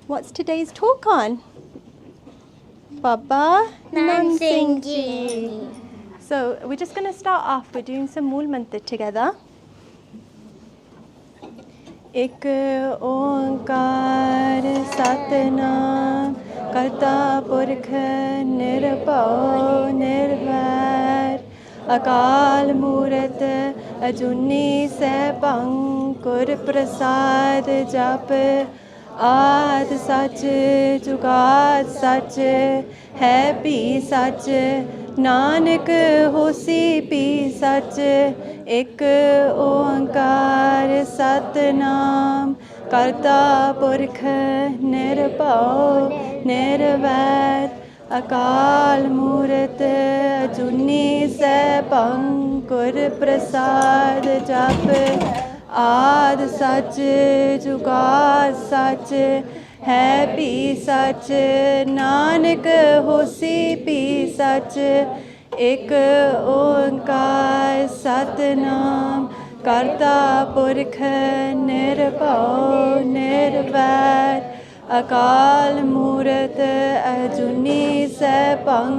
What's today's talk on? Baba Nand Singh Ji. So we're just going to start off. We're doing some Mool Mantra together. Ik onkar satnam karta purkh nirbhau nirvair akal murਤ ajuni saibang gur prasad jap आद सच जुगाद सच है भी सच नानक होसी भी सच एक ओंकार सतनाम करता पुरख निरभउ निरवैर अकाल मूरत अजूनी सैभं गुर प्रसाद जप आद सच जुगाद सच है भी सच नानक होसी भी सच एक ओंकार सतनाम करता पुरख निरभउ निरवैर अकाल मूरत अजूनी सैभं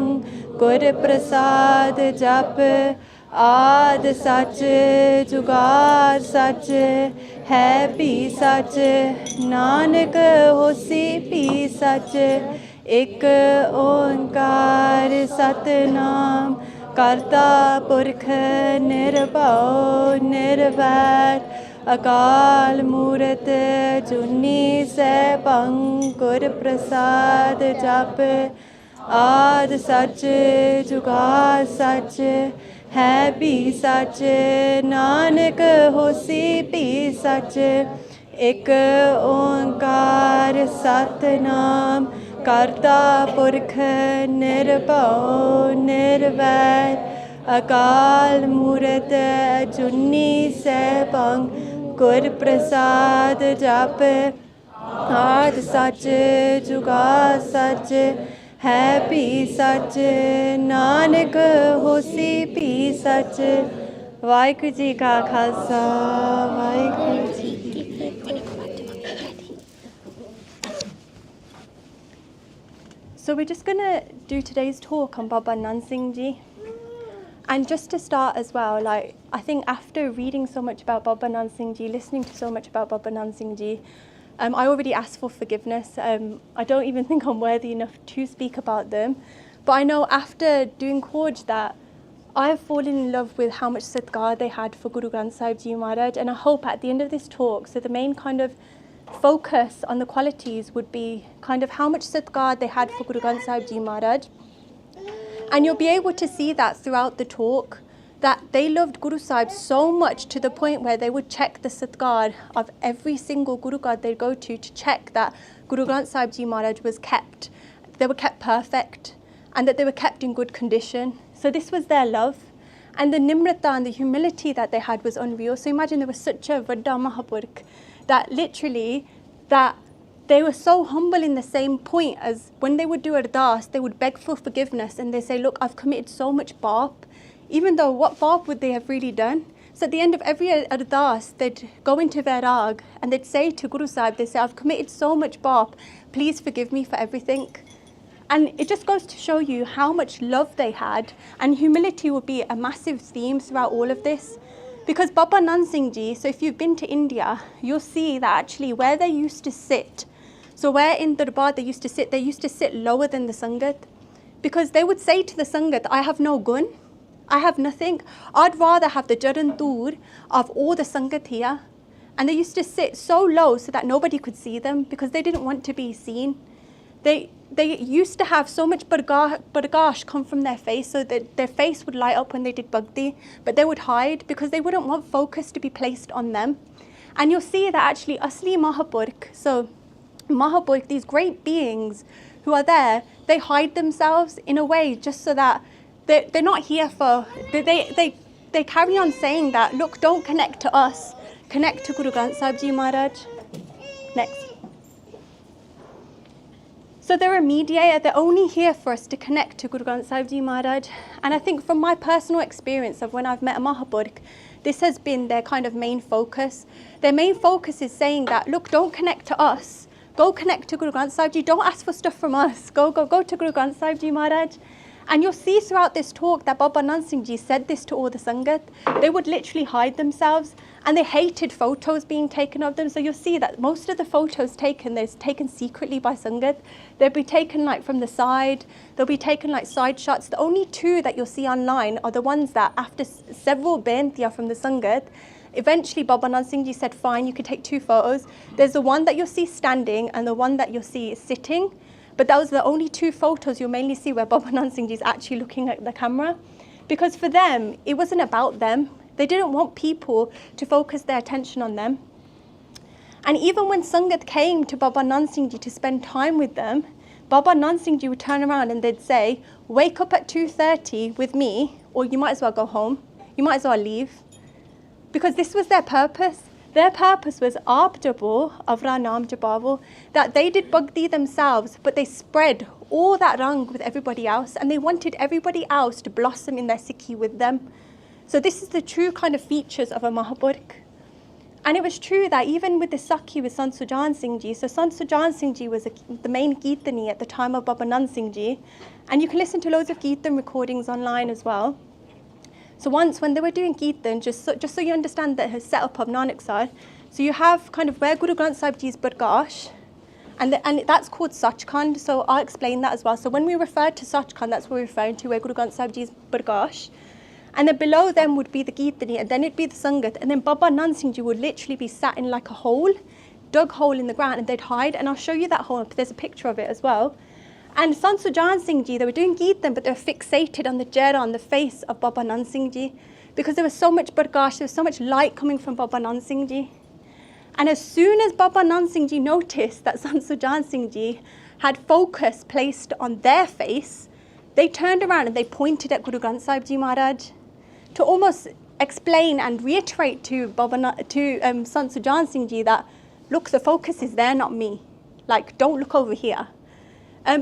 गुर प्रसाद जप आद सच जुगाद सच है भी सच नानक होसी भी सच एक ओंकार सतनाम करता पुरख निरभउ निरवैर अकाल मूरत अजूनी सैभं गुर प्रसाद जप आद सच जुगाद सच है भी सच नानक होसी भी सच एक ओंकार सतनाम करता पुरख निरभउ निरवैर अकाल मूरत अजूनी सैभं गुर प्रसाद जप आद सच जुगाद सच है भी सच नानक होसी भी सच वाहिगुरू जी का खालसा वाहिगुरू जी की फतेह. So we're just going to do today's talk on Baba Nand Singh Ji. And just to start as well, like I think after reading so much about Baba Nand Singh Ji, listening to so much about Baba Nand Singh Ji, I already asked for forgiveness. I don't even think I'm worthy enough to speak about them. But I know after doing Khoj that I have fallen in love with how much satkar they had for Guru Granth Sahib Ji Maharaj. And I hope at the end of this talk, so the main kind of focus on the qualities would be kind of how much satkar they had for Guru Granth Sahib Ji Maharaj. And you'll be able to see that throughout the talk, that they loved Guru Sahib so much to the point where they would check the satkar of every single Guru Gad they'd go to check that Guru Granth Sahib Ji Maharaj was kept. They were kept perfect and that they were kept in good condition. So this was their love. And the nimrata and the humility that they had was unreal. So imagine there was such a vadda mahapurkh that literally that they were so humble in the same point as when they would do ardaas, they would beg for forgiveness and they say, look, I've committed so much bap. Even though what bap would they have really done? So at the end of every ardaas, they'd go into vairag and they'd say to Guru Sahib, they say, I've committed so much bap, please forgive me for everything. And it just goes to show you how much love they had, and humility would be a massive theme throughout all of this. Because Baba Nand Singh Ji, so if you've been to India, you'll see that actually where they used to sit, so where in Darbar they used to sit lower than the Sangat. Because they would say to the Sangat, I have no gun, I have nothing. I'd rather have the Jarantur of all the Sangat here. And they used to sit so low so that nobody could see them because they didn't want to be seen. They used to have so much bargash come from their face so that their face would light up when they did bhakti, but they would hide because they wouldn't want focus to be placed on them. And you'll see that actually asli mahapurkh, so mahapurkh, these great beings who are there, they hide themselves in a way just so that they're not here for, they carry on saying that, look, don't connect to us, connect to Guru Granth Sahib Ji Maharaj. Next. So they're a mediator, they're only here for us to connect to Guru Granth Sahib Ji Maharaj. And I think from my personal experience of when I've met a mahapurkh, this has been their kind of main focus. Their main focus is saying that, look, don't connect to us, Go connect to Guru Granth Sahib Ji. Don't ask for stuff from us. Go to Guru Granth Sahib Ji Maharaj. And you'll see throughout this talk that Baba Nand Singh Ji said this to all the Sangat. They would literally hide themselves, and they hated photos being taken of them. So you'll see that most of the photos taken, they're taken secretly by Sangat. They'll be taken like from the side. They'll be taken like side shots. The only two that you'll see online are the ones that after several bentiyas from the Sangat, eventually Baba Nand Singh Ji said, fine, you can take two photos. There's the one that you'll see standing and the one that you'll see sitting. But those are the only two photos you'll mainly see where Baba Nand Singh Ji is actually looking at the camera. Because for them, it wasn't about them. They didn't want people to focus their attention on them. And even when Sangat came to Baba Nand Singh Ji to spend time with them, Baba Nand Singh Ji would turn around and they'd say, wake up at 2:30 with me, or you might as well go home. You might as well leave. Because this was their purpose. Their purpose was Abjabo, Avra Naam Jabavo, that they did Bhakti themselves, but they spread all that rang with everybody else, and they wanted everybody else to blossom in their Sikhi with them. So this is the true kind of features of a mahapurkh. And it was true that even with the Sakhi with Sant Sujan Singh Ji, so Sant Sujan Singh Ji was the main Kirtani at the time of Baba Nand Singh Ji, and you can listen to loads of Kirtan recordings online as well. So once when they were doing Kirtan, just so you understand the setup of Nanaksar, so you have kind of where Guru Granth Sahib Ji's Bargash, and that's called sackhand, so I'll explain that as well. So when we refer to sackhand, that's what we're referring to, where Guru Granth Sahib Ji's Bargash. And then below them would be the Kirtani, and then it'd be the Sangat, and then Baba Nand Singh Ji would literally be sat in like a hole, dug hole in the ground, and they'd hide, and I'll show you that hole, there's a picture of it as well. And Sant Sujan Singh Ji, they were doing Kirtan, but they were fixated on the jera, on the face of Baba Nand Singh Ji, because there was so much Bargash, there was so much light coming from Baba Nand Singh Ji. And as soon as Baba Nand Singh Ji noticed that Sant Sujan Singh Ji had focus placed on their face, they turned around and they pointed at Guru Granth Sahib Ji Maharaj to almost explain and reiterate to Sant Sujan Singh Ji that, look, the focus is there, not me. Like, don't look over here.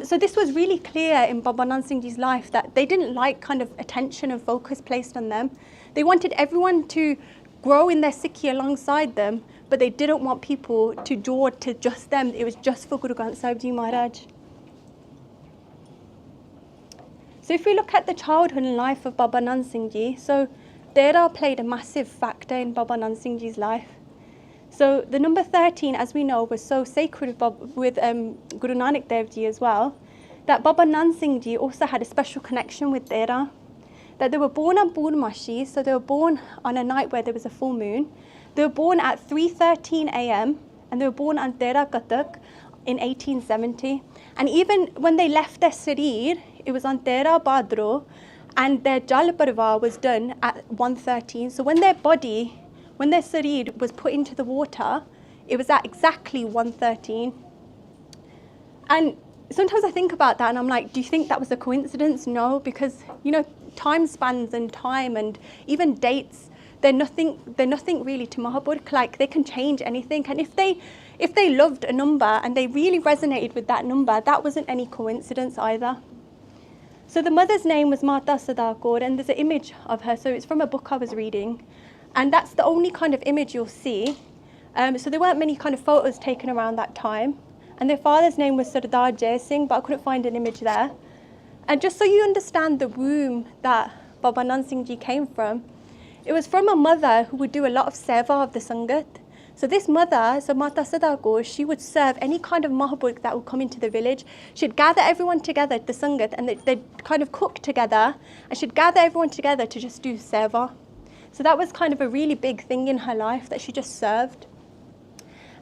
So this was really clear in Baba Nand Singh Ji's life that they didn't like kind of attention and focus placed on them. They wanted everyone to grow in their Sikhi alongside them, but they didn't want people to draw to just them. It was just for Guru Granth Sahib Ji Maharaj. So if we look at the childhood and life of Baba Nand Singh Ji, so Dera played a massive factor in Baba Nand Singh Ji's life. So the number 13, as we know, was so sacred with Guru Nanak Dev Ji as well, that Baba Nand Singh Ji also had a special connection with Dera. That they were born on Purnamashi, so they were born on a night where there was a full moon. They were born at 3:13 a.m. and they were born on Dera Katak in 1870. And even when they left their Sarir, it was on Dera Badro, and their Jal Parva was done at 1:13. So when their Sarir was put into the water, it was at exactly 1:13. And sometimes I think about that and I'm like, do you think that was a coincidence? No, because, you know, time spans and time and even dates, they're nothing really to mahapurkh. Like, they can change anything. And if they loved a number and they really resonated with that number, that wasn't any coincidence either. So the mother's name was Mata Kaur, and there's an image of her. So it's from a book I was reading. And that's the only kind of image you'll see. So there weren't many kind of photos taken around that time. And their father's name was Sardar Jai Singh, but I couldn't find an image there. And just so you understand the womb that Baba Nand Singh Ji came from, it was from a mother who would do a lot of seva of the Sangat. So this mother, so Mata Kaur, she would serve any kind of mahapurkh that would come into the village. She'd gather everyone together at the Sangat, and they'd kind of cook together, and she'd gather everyone together to just do seva. So that was kind of a really big thing in her life, that she just served.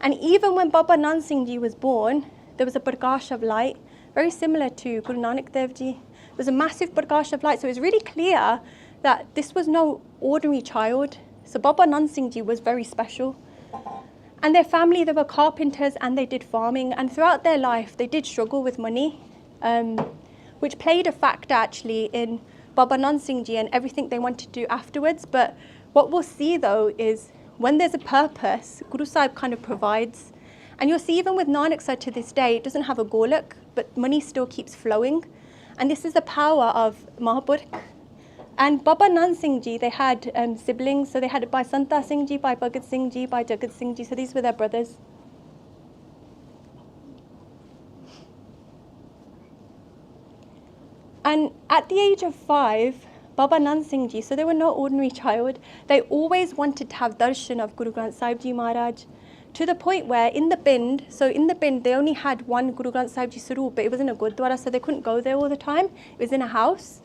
And even when Baba Nand Singh Ji was born, there was a Prakash of light, very similar to Guru Nanak Dev Ji. There was a massive Prakash of light, so it was really clear that this was no ordinary child. So Baba Nand Singh Ji was very special. And their family, they were carpenters and they did farming, and throughout their life they did struggle with money, which played a factor actually in Baba Nand Singh Ji and everything they wanted to do afterwards. But what we'll see though is when there's a purpose, Guru Sahib kind of provides. And you'll see even with Nanaksar to this day, it doesn't have a golak, but money still keeps flowing. And this is the power of mahapurkh. And Baba Nand Singh Ji, they had siblings. So they had by Santa Singh Ji, by Bhagat Singh Ji, by Jagat Singh Ji. So these were their brothers. And at the age of 5, Baba Nand Singh Ji, so they were no ordinary child, they always wanted to have darshan of Guru Granth Sahib Ji Maharaj, to the point where in the Bind, they only had one Guru Granth Sahib Ji Saroop, but it was in a Gurdwara, so they couldn't go there all the time. It was in a house.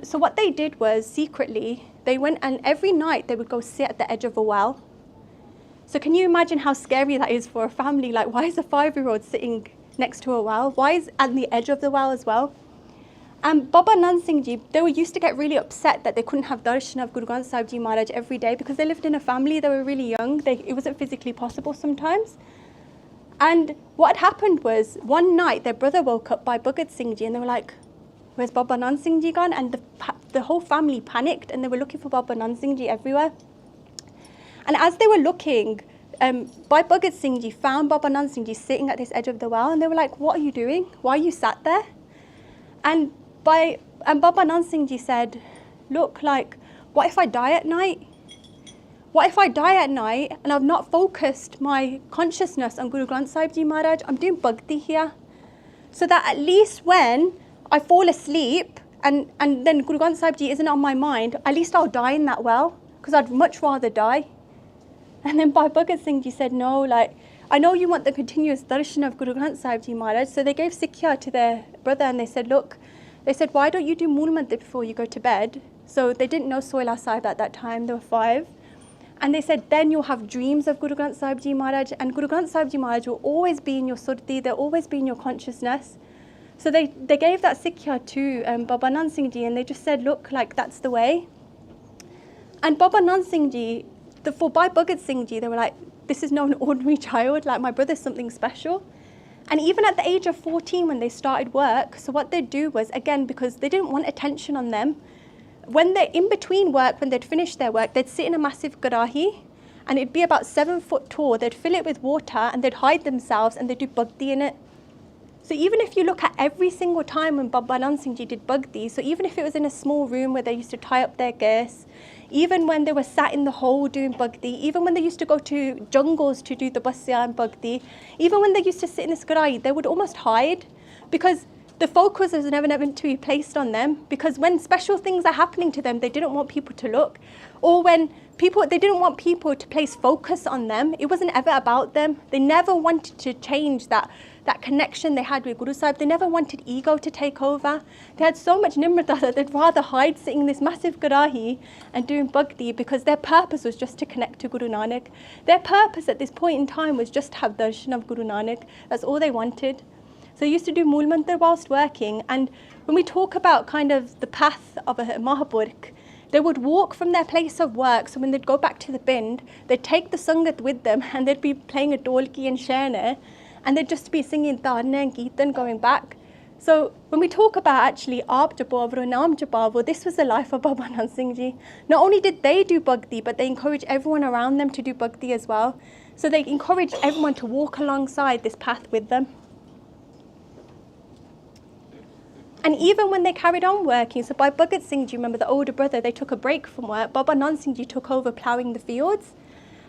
So what they did was, secretly, they went and every night they would go sit at the edge of a well. So can you imagine how scary that is for a family? Like, why is a 5-year-old sitting next to a well? Why is at the edge of the well as well? And Baba Nand Singh Ji, they were used to get really upset that they couldn't have darshan of Guru Granth Sahib Ji Maharaj every day because they lived in a family, they were really young, it wasn't physically possible sometimes. And what had happened was, one night their brother woke up by Bhagat Singh Ji and they were like, where's Baba Nand Singh Ji gone? And the whole family panicked and they were looking for Baba Nand Singh Ji everywhere. And as they were looking, Bhai Bhagat Singh Ji found Baba Nand Singh Ji sitting at this edge of the well and they were like, what are you doing? Why are you sat there? And Baba Nand Singh Ji said, look, like, what if I die at night? What if I die at night and I've not focused my consciousness on Guru Granth Sahib Ji Maharaj? I'm doing bhakti here. So that at least when I fall asleep and then Guru Granth Sahib Ji isn't on my mind, at least I'll die in that well, because I'd much rather die. And then Bhai Bhagat Singh Ji said, no, like, I know you want the continuous darshan of Guru Granth Sahib Ji Maharaj. So they gave Sikha to their brother and they said, look, why don't you do Mool Mantra before you go to bed? So they didn't know Soila Sahib at that time, they were 5. And they said, then you'll have dreams of Guru Granth Sahib Ji Maharaj, and Guru Granth Sahib Ji Maharaj will always be in your surti, they'll always be in your consciousness. So they gave that Sikha to Baba Nand Singh Ji and they just said, look, like, that's the way. And Baba Nand Singh Ji, for Bhai Bhagat Singh Ji, they were like, this is not an ordinary child, like, my brother's something special. And even at the age of 14, when they started work, so what they'd do was, again, because they didn't want attention on them, when they're in between work, when they'd finish their work, they'd sit in a massive garahi, and it'd be about 7 foot tall. They'd fill it with water, and they'd hide themselves, and they'd do bhakti in it. So even if you look at every single time when Baba Nand Singh Ji did bhakti, so even if it was in a small room where they used to tie up their gas, even when they were sat in the hole doing bhakti, even when they used to go to jungles to do the basya and bhakti, even when they used to sit in this garai, they would almost hide, because the focus was never meant to be placed on them, because when special things are happening to them, they didn't want people to look. Or when they didn't want people to place focus on them, it wasn't ever about them. They never wanted to change that connection they had with Guru Sahib. They never wanted ego to take over. They had so much nimrata that they'd rather hide sitting in this massive garahi and doing bhakti, because their purpose was just to connect to Guru Nanak. Their purpose at this point in time was just to have darshan of Guru Nanak. That's all they wanted. So they used to do Mool Mantra whilst working. And when we talk about kind of the path of a mahapurkh, they would walk from their place of work. So when they'd go back to the Bind, they'd take the sangat with them and they'd be playing a dolki and sharna, and they'd just be singing Tarna and Kirtan going back. So when we talk about actually Aap Japavro, Naam Japavro, this was the life of Baba Nand Singh Ji. Not only did they do bhakti, but they encouraged everyone around them to do bhakti as well. So they encouraged everyone to walk alongside this path with them. And even when they carried on working, so by Bhagat Singh Ji, remember the older brother, they took a break from work. Baba Nand Singh Ji took over ploughing the fields.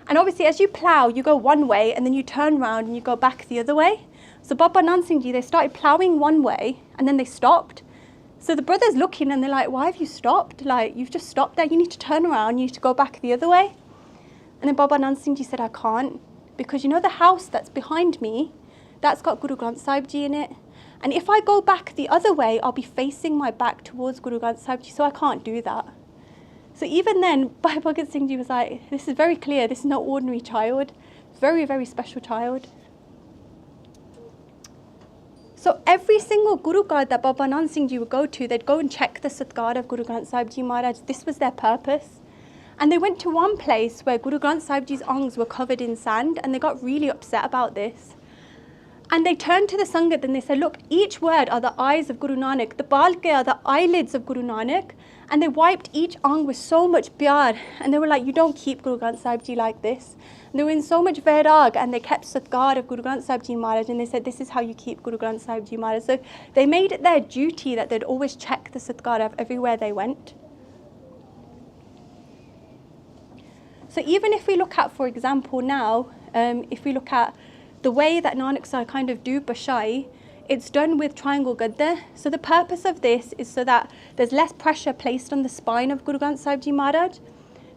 And obviously as you plough, you go one way and then you turn round and you go back the other way. So Baba Nand Singh Ji, they started ploughing one way and then they stopped. So the brother's looking and they're like, why have you stopped? Like, you've just stopped there, you need to turn around, you need to go back the other way. And then Baba Nand Singh Ji said, I can't, because you know the house that's behind me, that's got Guru Granth Sahib Ji in it. And if I go back the other way, I'll be facing my back towards Guru Granth Sahib Ji, so I can't do that. So even then, Bhai Bhagat Singh Ji was like, this is very clear, this is no ordinary child, very, very special child. So every single Guru Gard that Baba Nand Singh Ji would go to, they'd go and check the Satkar of Guru Granth Sahib Ji Maharaj. This was their purpose. And they went to one place where Guru Granth Sahib Ji's angs were covered in sand, and they got really upset about this. And they turned to the Sangat and they said, look, each word are the eyes of Guru Nanak. The balke are the eyelids of Guru Nanak. And they wiped each ang with so much pyar. And they were like, you don't keep Guru Granth Sahib Ji like this. And they were in so much vairag, and they kept Satkar of Guru Granth Sahib Ji Maharaj. And they said, this is how you keep Guru Granth Sahib Ji Maharaj. So they made it their duty that they'd always check the Satkar of everywhere they went. So even if we look at, for example, now, if we look at the way that Nanaksar kind of do Bashai, it's done with triangle gadda. So the purpose of this is so that there's less pressure placed on the spine of Guru Granth Sahib Ji Maharaj.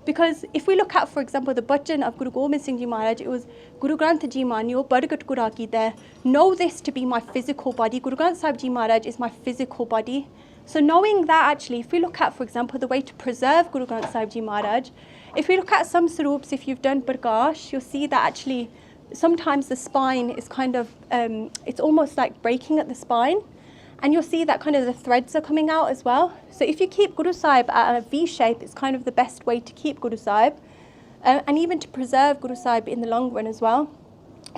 Because if we look at, for example, the bhajan of Guru Gobind Singh Ji Maharaj, it was Guru Granth Ji Manyo Bargat Gura Ki there. Know this to be my physical body. Guru Granth Sahib Ji Maharaj is my physical body. So knowing that, actually, if we look at, for example, the way to preserve Guru Granth Sahib Ji Maharaj, if we look at some saroops, if you've done Bargash, you'll see that actually sometimes the spine is kind of, it's almost like breaking at the spine. And you'll see that kind of the threads are coming out as well. So if you keep Guru Sahib at a V shape, it's kind of the best way to keep Guru Sahib. And even to preserve Guru Sahib in the long run as well.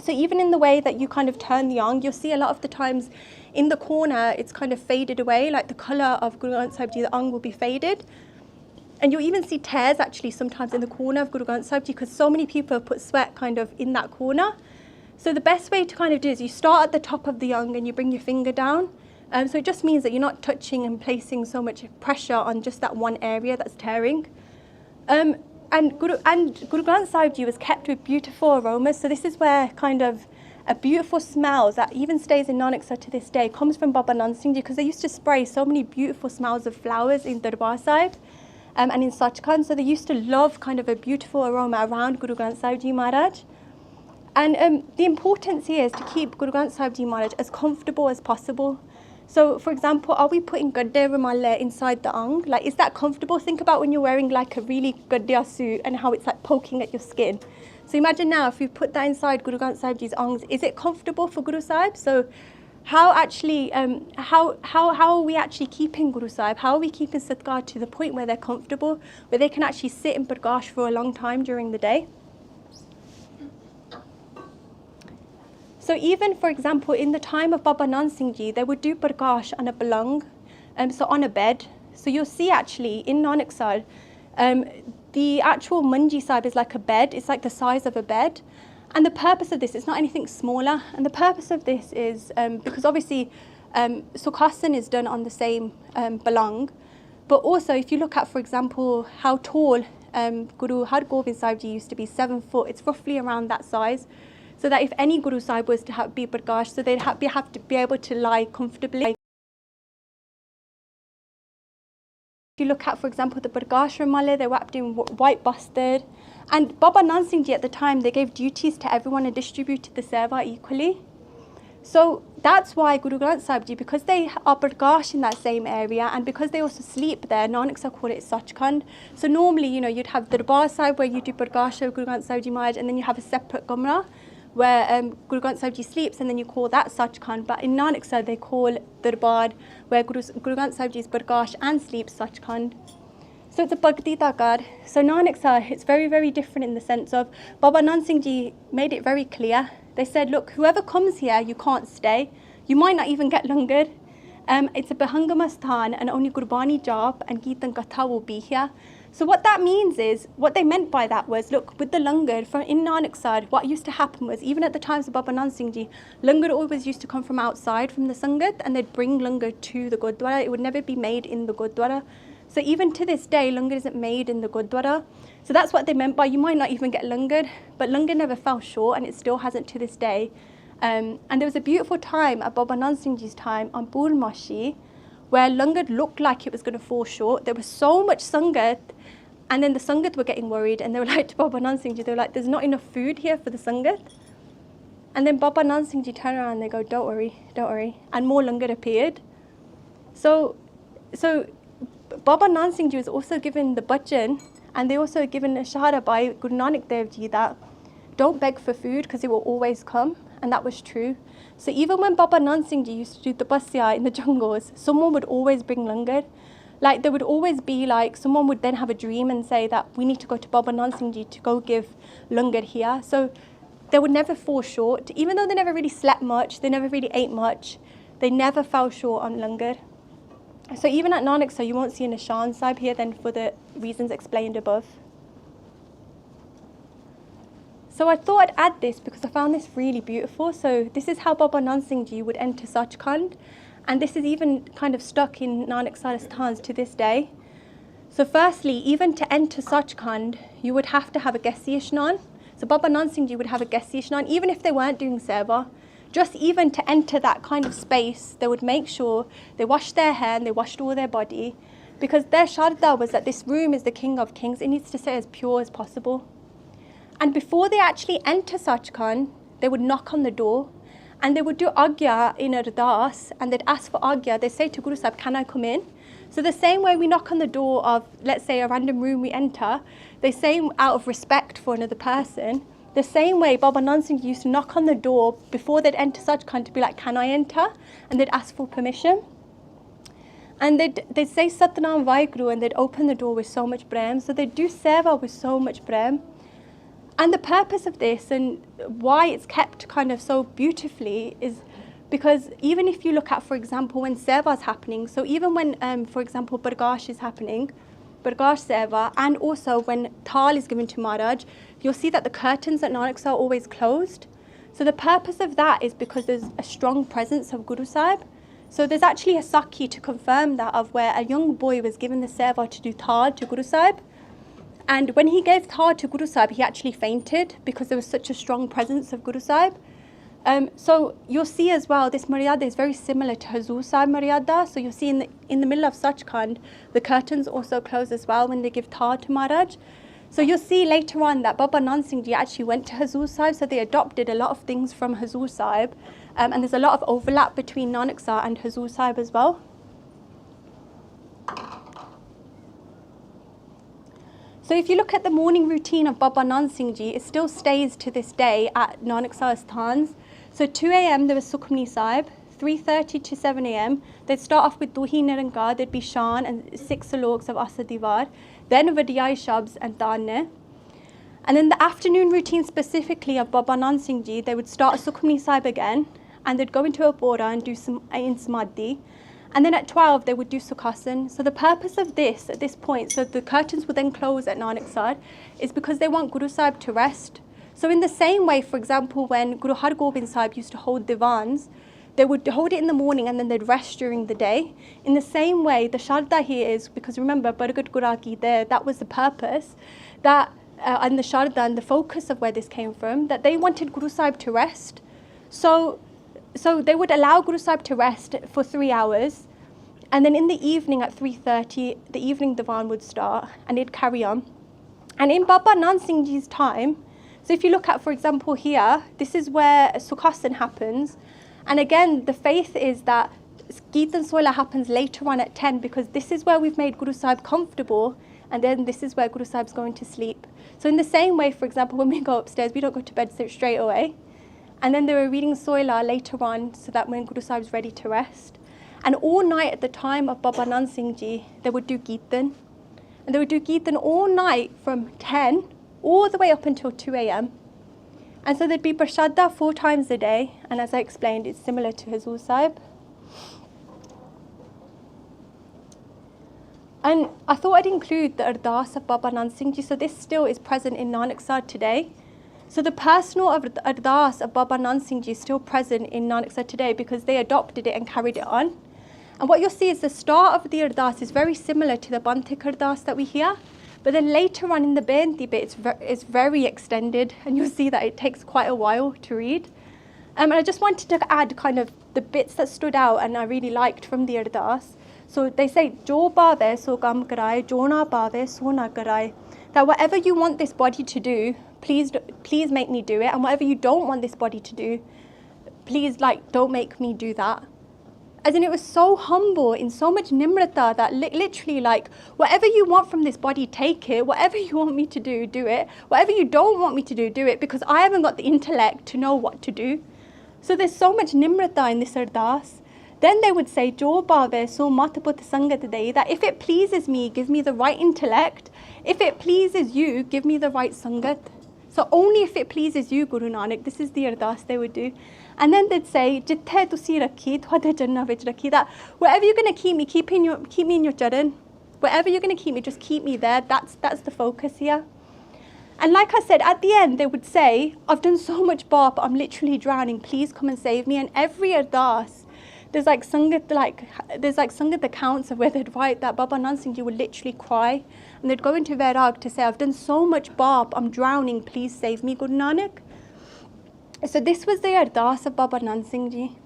So even in the way that you kind of turn the ang, you'll see a lot of the times in the corner, it's kind of faded away, like the colour of Guru Granth Sahib Ji, the ang will be faded. And you'll even see tears actually sometimes in the corner of Guru Granth Sahib Ji, because so many people have put sweat kind of in that corner. So the best way to kind of do is you start at the top of the ang and you bring your finger down. So it just means that you're not touching and placing so much pressure on just that one area that's tearing. And Guru Granth Sahib Ji was kept with beautiful aromas. So this is where kind of a beautiful smell that even stays in Nanaksar to this day comes from Baba Nand Singh Ji, because they used to spray so many beautiful smells of flowers in Darbar Sahib and in Sachkhand. So they used to love kind of a beautiful aroma around Guru Granth Sahib Ji Maharaj. And the importance here is to keep Guru Granth Sahib Ji Maharaj as comfortable as possible. So, for example, are we putting gadde rumalle inside the ang? Like, is that comfortable? Think about when you're wearing like a really gaddiya suit and how it's like poking at your skin. So imagine now if you put that inside Guru Granth Sahib Ji's angs, is it comfortable for Guru Sahib? So how actually, how are we actually keeping Guru Sahib? How are we keeping Satkar to the point where they're comfortable, where they can actually sit in Bargash for a long time during the day? So even, for example, in the time of Baba Nand Singh Ji, they would do Bargash on a balang, so on a bed. So you'll see actually in Nanaksar, the actual Manji Sahib is like a bed, it's like the size of a bed. And the purpose of this, it's not anything smaller. And the purpose of this is, because obviously Sukhasan is done on the same balang. But also if you look at, for example, how tall Guru Har Gobind Sahib Ji used to be, 7 foot, it's roughly around that size. So that if any Guru Sahib was to be Bargash, so they'd have to be able to lie comfortably. If you look at, for example, the Bargash Ramale, they were wrapped in white bastard. And Baba Nand Singh Ji at the time, they gave duties to everyone and distributed the seva equally. So that's why Guru Granth Sahib Ji, because they are Bargash in that same area and because they also sleep there, Nanaksar call it Sachkhand. So normally, you'd have Darbar Sahib where you do Bargash of Guru Granth Sahib Ji Maharaj, and then you have a separate Gumra where Guru Granth Sahib Ji sleeps, and then you call that Sachkhand. But in Nanaksar, they call Darbar, where Guru Granth Sahib Ji is Bargash and sleeps Sachkhand. So it's a Bhakti Takar. So Nanaksar, it's very, very different in the sense of Baba Nand Singh Ji made it very clear. They said, look, whoever comes here, you can't stay. You might not even get langar. It's a Bahangama Sthan, and only Gurbani Jap and Kirtan Katha will be here. So what that means is, what they meant by that was, look, with the langar, in Nanaksar, what used to happen was, even at the times of Baba Nand Singh Ji, langar always used to come from outside, from the Sangat, and they'd bring langar to the Gurdwara. It would never be made in the Gurdwara. So even to this day, langar isn't made in the Gurdwara. So that's what they meant by, you might not even get langar, but langar never fell short, and it still hasn't to this day. And there was a beautiful time at Baba Nand Singh Ji's time on Purmashi, where langar looked like it was going to fall short. There was so much sangat, and then the sangat were getting worried, and they were like to Baba Nand Singh Ji, they were like, there's not enough food here for the sangat. And then Baba Nand Singh Ji turned around and they go, don't worry, and more langar appeared. So Baba Nand Singh Ji was also given the bhajan, and they also given a shahada by Guru Nanak Dev Ji that don't beg for food because it will always come, and that was true. So even when Baba Nand Singh Ji used to do tapasya in the jungles, someone would always bring langar. Like there would always be like, someone would then have a dream and say that we need to go to Baba Nand Singh Ji to go give langar here. So they would never fall short. Even though they never really slept much, they never really ate much, they never fell short on langar. So even at Nanaksar, you won't see a Nishan Sahib here then for the reasons explained above. So I thought I'd add this because I found this really beautiful. So this is how Baba Nand Singh Ji would enter Sachkhand. And this is even kind of stuck in Nanaksar Sthans to this day. So firstly, even to enter Sachkhand, you would have to have a Gesi Ishnan. So Baba Nand Singh Ji would have a Gesi Ishnan, even if they weren't doing seva. just even to enter that kind of space, they would make sure they washed their hair and they washed all their body, because their shraddha was that this room is the King of Kings. It needs to stay as pure as possible. And before they actually enter sachkhand, they would knock on the door and they would do agya in Ardaas, and they'd ask for agya. They'd say to Guru Sahib, can I come in? So the same way we knock on the door of, let's say, a random room we enter, they say out of respect for another person, the same way Baba Nand Singh used to knock on the door before they'd enter sachkhand to be like, can I enter? And they'd ask for permission. And they'd say Satnam Vaheguru, and they'd open the door with so much prem. So they'd do seva with so much prem. And the purpose of this and why it's kept kind of so beautifully is because even if you look at, for example, when seva is happening, so even when, for example, Bargash is happening, Bargash seva, and also when Thal is given to Maharaj, you'll see that the curtains at Nanaksar are always closed. So the purpose of that is because there's a strong presence of Guru Sahib. So there's actually a sakhi to confirm that, of where a young boy was given the seva to do Thal to Guru Sahib. And when he gave Thal to Guru Sahib, he actually fainted because there was such a strong presence of Guru Sahib. So you'll see as well, this maryada is very similar to Hazur Sahib maryada. So you'll see in the middle of sachkhand, the curtains also close as well when they give Thal to Maharaj. So you'll see later on that Baba Nand Singh Ji actually went to Hazur Sahib, so they adopted a lot of things from Hazur Sahib. And there's a lot of overlap between Nanaksar and Hazur Sahib as well. So if you look at the morning routine of Baba Nand Singh Ji, it still stays to this day at Nanaksar Sthans. So 2 a.m. there was Sukhmani Sahib, 3:30 to 7 a.m. they'd start off with Duhi Nirankar, there'd be Shan and 6 saloks of Asa Diwar, then Vadiyai Shabs and Tanne. And then the afternoon routine specifically of Baba Nand Singh Ji, they would start Sukhmani Sahib again, and they'd go into a bora and do some in Samadhi. And then at 12, they would do Sukhasan. So the purpose of this, at this point, so the curtains would then close at Nanaksar, is because they want Guru Sahib to rest. So in the same way, for example, when Guru Har Gobind Sahib used to hold divans, they would hold it in the morning and then they'd rest during the day. In the same way, the Shraddha here is, because remember, Baragat Guraki there, that was the purpose, that, and the Shraddha and the focus of where this came from, that they wanted Guru Sahib to rest. So they would allow Guru Sahib to rest for 3 hours, and then in the evening at 3:30, the evening divan would start and it'd carry on. And in Baba Nand Singh Ji's time, so if you look at, for example, here, this is where Sukhasan happens. And again, the faith is that Kirtan Soila happens later on at 10, because this is where we've made Guru Sahib comfortable, and then this is where Guru Sahib's going to sleep. So in the same way, for example, when we go upstairs, we don't go to bed straight away. And then they were reading Soila later on, so that when Guru Sahib's ready to rest. And all night at the time of Baba Nand Singh Ji, they would do Kirtan. And they would do Kirtan all night from 10 all the way up until 2 a.m. And so there'd be Prashadda 4 times a day. And as I explained, it's similar to Hazur Sahib. And I thought I'd include the Ardaas of Baba Nand Singh Ji. So this still is present in Nanaksar today. So the personal Ardaas of Baba Nand Singh Ji is still present in Nanaksar today, because they adopted it and carried it on. And what you'll see is the start of the Ardaas is very similar to the Bantik Ardaas that we hear. But then later on in the Benti bit, it's very extended, and you'll see that it takes quite a while to read. And I just wanted to add kind of the bits that stood out and I really liked from the Ardaas. So they say, Jo paave so kam karai, jo na paave so na karai. That whatever you want this body to do, please make me do it. And whatever you don't want this body to do, please don't make me do that. As in, it was so humble, in so much nimrata, that literally whatever you want from this body, take it. Whatever you want me to do, do it. Whatever you don't want me to do it, because I haven't got the intellect to know what to do. So there's so much nimrata in this Ardaas. Then they would say, Jo bhave so mataput sangat dei, that if it pleases me, give me the right intellect. If it pleases you, give me the right sangat. So only if it pleases you, Guru Nanak, this is the Ardaas they would do. And then they'd say, Jithe tusi rakhi, tuhade janna vich rakhi, that wherever you're going to keep me, keep me in your charan. Wherever you're going to keep me, just keep me there. That's the focus here. And like I said, at the end, they would say, I've done so much bop, I'm literally drowning, please come and save me. And every Ardaas, there's sangat accounts of where they'd write that Baba Nand Singh Ji would literally cry. And they'd go into Vairag to say, I've done so much bop, I'm drowning, please save me, Guru Nanak. So this was the Ardaas of Baba Nand Singh Ji.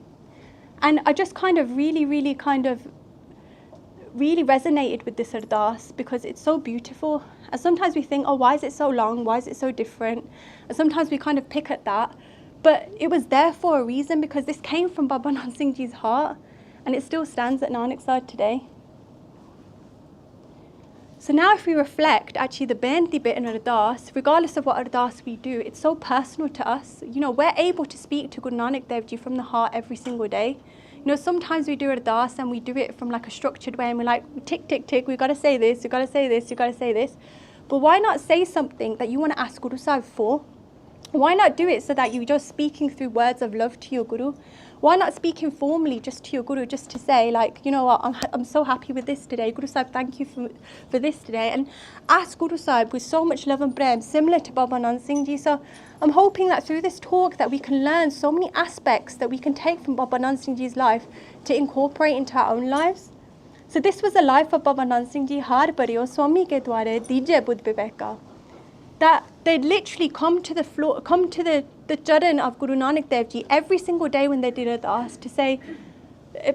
And I just kind of really resonated with this Ardaas because it's so beautiful. And sometimes we think, oh, why is it so long? Why is it so different? And sometimes we kind of pick at that. But it was there for a reason, because this came from Baba Nand Singh Ji's heart, and it still stands at Nanaksar today. So now if we reflect, actually the Benti bit in Ardaas, regardless of what Ardaas we do, it's so personal to us. You know, we're able to speak to Guru Nanak Dev Ji from the heart every single day. You know, sometimes we do Ardaas and we do it from like a structured way, and we're like, tick, tick, tick, we've got to say this, we've got to say this, we've got to say this. But why not say something that you want to ask Guru Sahib for? Why not do it so that you're just speaking through words of love to your Guru? Why not speak informally just to your Guru, just to say, like, you know what, I'm so happy with this today. Guru Sahib, thank you for this today. And ask Guru Sahib with so much love and prem, similar to Baba Nand Singh Ji. So I'm hoping that through this talk that we can learn so many aspects that we can take from Baba Nand Singh Ji's life to incorporate into our own lives. So this was the life of Baba Nand Singh Ji, Har Bariyo Swami ke dware Dije Budh Viveka. That they'd literally come to the floor, come to the charan of Guru Nanak Dev Ji every single day when they did Ardaas to say,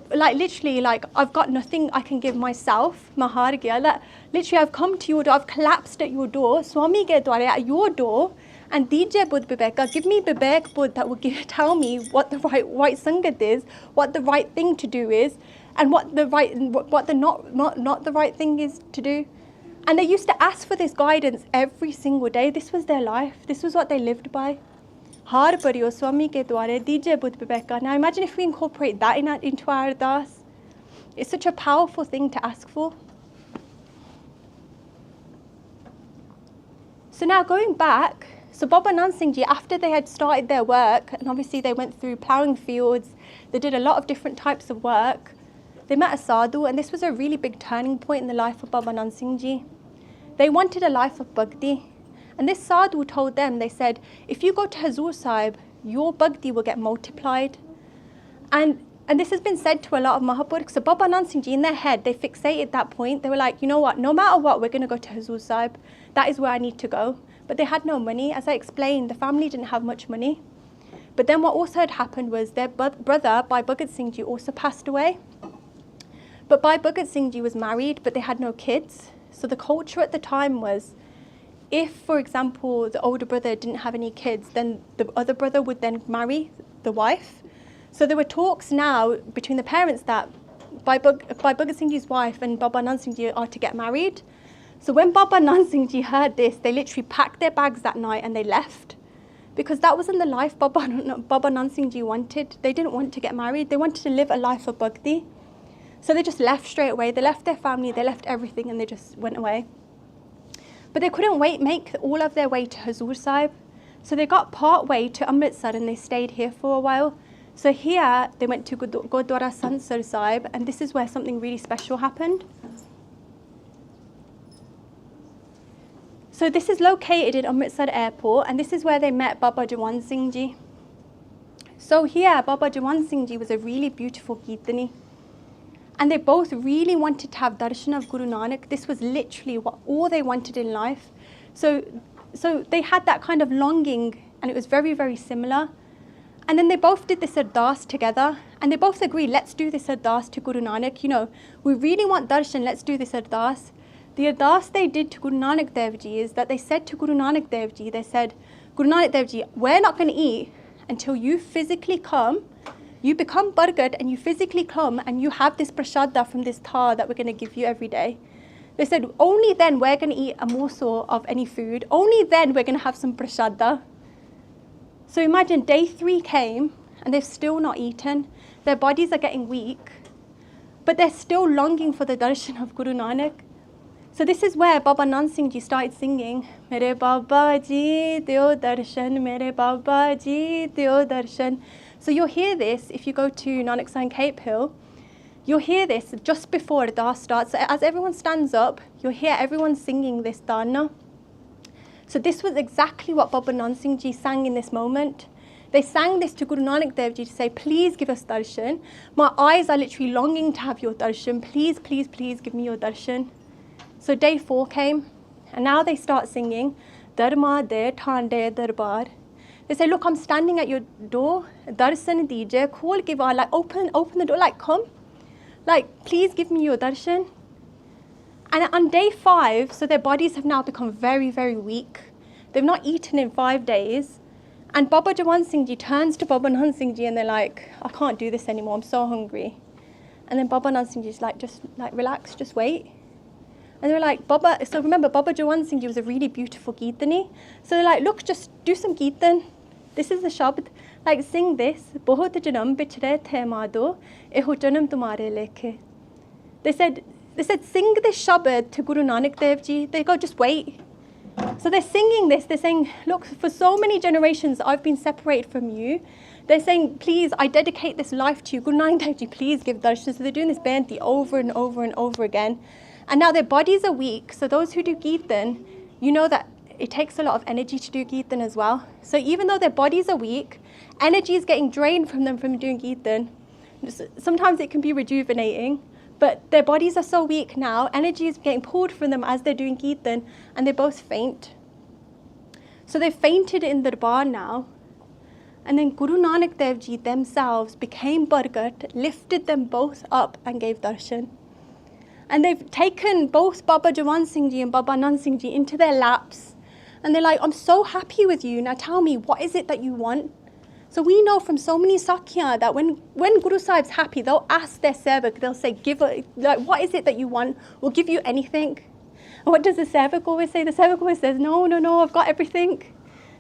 like literally, like, I've got nothing I can give myself, mahar gaya. Like, literally, I've come to your door, I've collapsed at your door, Swami ke dware at your door, and Dije Budh Viveka, give me Vivek Budh that will tell me what the right sangat is, what the right thing to do is, and what the not the right thing is to do. And they used to ask for this guidance every single day. This was their life. This was what they lived by. Har Pariyo Swami ke dware Dije Budh Viveka. Now imagine if we incorporate that into our Ardaas. It's such a powerful thing to ask for. So now going back, so Baba Nand Singh Ji, after they had started their work, and obviously they went through ploughing fields, they did a lot of different types of work. They met a sadhu, and this was a really big turning point in the life of Baba Nand Singh Ji. They wanted a life of bhakti. And this sadhu told them, they said, if you go to Hazur Sahib, your bhakti will get multiplied. And this has been said to a lot of mahapurkhs. So Baba Nand Singh Ji, in their head, they fixated that point. They were like, you know what, no matter what, we're going to go to Hazur Sahib. That is where I need to go. But they had no money. As I explained, the family didn't have much money. But then what also had happened was their brother, Bhai Bhagat Singh Ji, also passed away. But Bhai Bhagat Singh Ji was married, but they had no kids. So the culture at the time was, if, for example, the older brother didn't have any kids, then the other brother would then marry the wife. So there were talks now between the parents that Bhai Bhagat Singh Ji's wife and Baba Nand Singh Ji are to get married. So when Baba Nand Singh Ji heard this, they literally packed their bags that night and they left. Because that wasn't the life Baba Nand Singh Ji wanted. They didn't want to get married. They wanted to live a life of bhakti. So they just left straight away. They left their family, they left everything, and they just went away. But they couldn't make all of their way to Hazur Sahib. So they got part way to Amritsar and they stayed here for a while. So here they went to Gurdwara Santsar Sahib, and this is where something really special happened. So this is located in Amritsar airport, and this is where they met Baba Jawan Singh Ji. So here Baba Jawan Singh Ji was a really beautiful Kirtani. And they both really wanted to have Darshan of Guru Nanak. This was literally all they wanted in life. So they had that kind of longing, and it was very, very similar. And then they both did this Ardaas together, and they both agreed, let's do this Ardaas to Guru Nanak. You know, we really want Darshan, let's do this Ardaas. The Ardaas they did to Guru Nanak Dev Ji is that they said to Guru Nanak Dev Ji, they said, Guru Nanak Dev Ji, we're not going to eat until you physically come. You become bargat and you physically come and you have this prashada from this thar that we're going to give you every day. They said, only then we're going to eat a morsel of any food. Only then we're going to have some prashada. So imagine day 3 came and they've still not eaten. Their bodies are getting weak, but they're still longing for the darshan of Guru Nanak. So this is where Baba Nand Singh Ji started singing, Mere Baba Ji deo darshan, Mere Baba Ji deo darshan. So you'll hear this if you go to Nanaksar and Cape Hill. You'll hear this just before Ardaas starts. So as everyone stands up, you'll hear everyone singing this dana. So this was exactly what Baba Nand Singh Ji sang in this moment. They sang this to Guru Nanak Dev Ji to say, please give us darshan. My eyes are literally longing to have your darshan. Please, please, please give me your darshan. So day 4 came, and now they start singing, Dharma de Thande Darbar. They say, look, I'm standing at your door, darshan dijiye, khol ke baar, like open the door, like come, like please give me your darshan. And on day 5, so their bodies have now become very, very weak. They've not eaten in 5 days. And Baba Jawan Singh Ji turns to Baba Nand Singh Ji and they're like, I can't do this anymore, I'm so hungry. And then Baba Nand Singh Ji's like, just like relax, just wait. And they were like, Baba, so remember, Baba Jawan Singh Ji was a really beautiful Kirtani. So they're like, look, just do some Kirtan. This is the Shabd. Like, sing this. Bahut janam bichre the maado, eho janam tumhare lekhe. They said, sing this Shabd to Guru Nanak Dev Ji. They go, just wait. So they're singing this. They're saying, look, for so many generations, I've been separated from you. They're saying, please, I dedicate this life to you. Guru Nanak Dev Ji, please give darshan. So they're doing this Bainti over and over and over again. And now their bodies are weak. So those who do Kirtan, you know that it takes a lot of energy to do Kirtan as well. So even though their bodies are weak, energy is getting drained from them from doing Kirtan. Sometimes it can be rejuvenating, but their bodies are so weak now, energy is getting pulled from them as they're doing Kirtan, and they both faint. So they fainted in the Darbar now. And then Guru Nanak Dev Ji themselves became Bargat, lifted them both up and gave darshan. And they've taken both Baba Jawan Singh Ji and Baba Nand Singh Ji into their laps. And they're like, I'm so happy with you. Now tell me, what is it that you want? So we know from so many Sakhya that when Guru Sahib's happy, they'll ask their sevak, they'll say, what is it that you want? We'll give you anything. And what does the sevak always say? The sevak always says, no, I've got everything.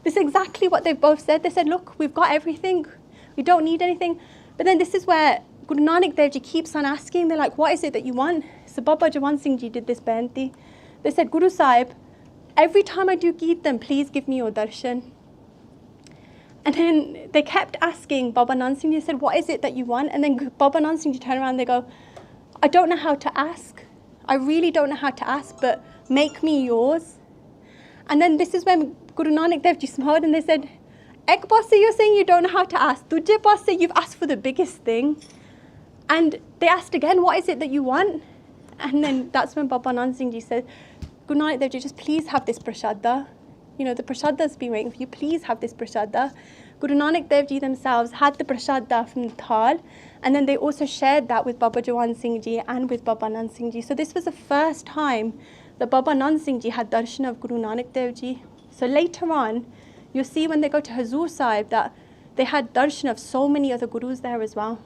This is exactly what they've both said. They said, look, we've got everything. We don't need anything. But then this is where Guru Nanak Dev Ji keeps on asking. They're like, what is it that you want? So Baba Jawan Singh Ji did this Bainti. They said, Guru Sahib, every time I do Kirtan, please give me your darshan. And then they kept asking Baba Nand Singh Ji, said, what is it that you want? And then Baba Nand Singh Ji turned around and they go, I don't know how to ask. I really don't know how to ask, but make me yours. And then this is when Guru Nanak Dev Ji smiled and they said, Ek passe, you're saying you don't know how to ask. Duje passe, you've asked for the biggest thing. And they asked again, what is it that you want? And then that's when Baba Nand Singh Ji said, Guru Nanak Dev Ji, just please have this prashadda. You know, the prashadda's been waiting for you. Please have this prashadda. Guru Nanak Dev Ji themselves had the prashadda from the thal, and then they also shared that with Baba Jawan Singh Ji and with Baba Nand Singh Ji. So this was the first time that Baba Nand Singh Ji had darshan of Guru Nanak Dev Ji. So later on, you'll see when they go to Hazur Sahib that they had darshan of so many other gurus there as well.